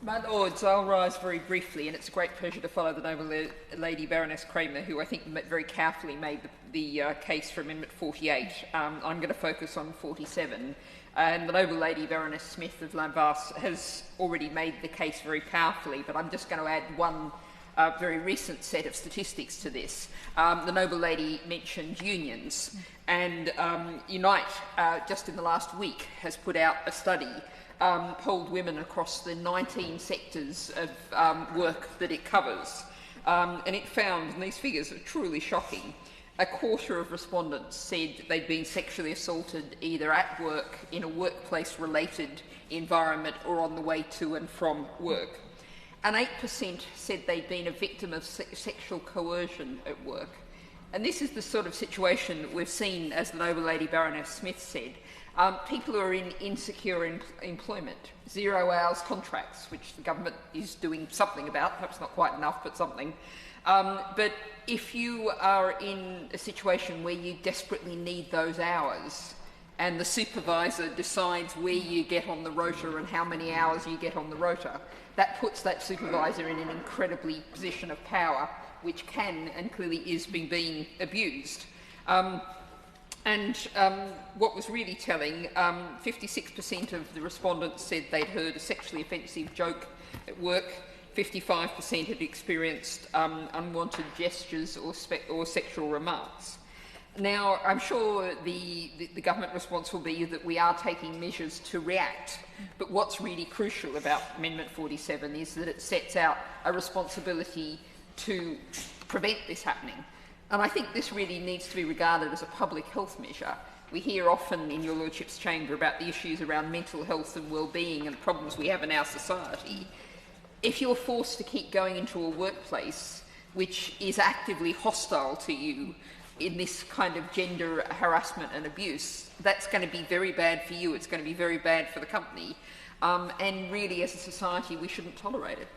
My Lords, I'll rise very briefly, and it's a great pleasure to follow the noble Lady Baroness Kramer, who I think very carefully made the case for Amendment 48. I'm going to focus on 47. And the noble Lady Baroness Smith of Lambas has already made the case very powerfully, but I'm just going to add one very recent set of statistics to this. The noble lady mentioned unions, and Unite, just in the last week, has put out a study, polled women across the 19 sectors of work that it covers, and it found, and these figures are truly shocking, a quarter of respondents said they'd been sexually assaulted either at work, in a workplace-related environment, or on the way to and from work. And 8% said they'd been a victim of sexual coercion at work. And this is the sort of situation we've seen, as the noble Lady Baroness Smith said. People who are in insecure employment, 0 hours contracts, which the government is doing something about, perhaps not quite enough, but something. But if you are in a situation where you desperately need those hours, and the supervisor decides where you get on the rota and how many hours you get on the rota, that puts that supervisor in an incredibly position of power, which can and clearly is being abused. What was really telling, 56% of the respondents said they'd heard a sexually offensive joke at work, 55% had experienced unwanted gestures or sexual remarks. Now, I'm sure the government response will be that we are taking measures to react, but what's really crucial about Amendment 47 is that it sets out a responsibility to prevent this happening. And I think this really needs to be regarded as a public health measure. We hear often in your Lordship's chamber about the issues around mental health and well-being and problems we have in our society. If you're forced to keep going into a workplace which is actively hostile to you in this kind of gender harassment and abuse, that's going to be very bad for you, it's going to be very bad for the company, and really as a society we shouldn't tolerate it.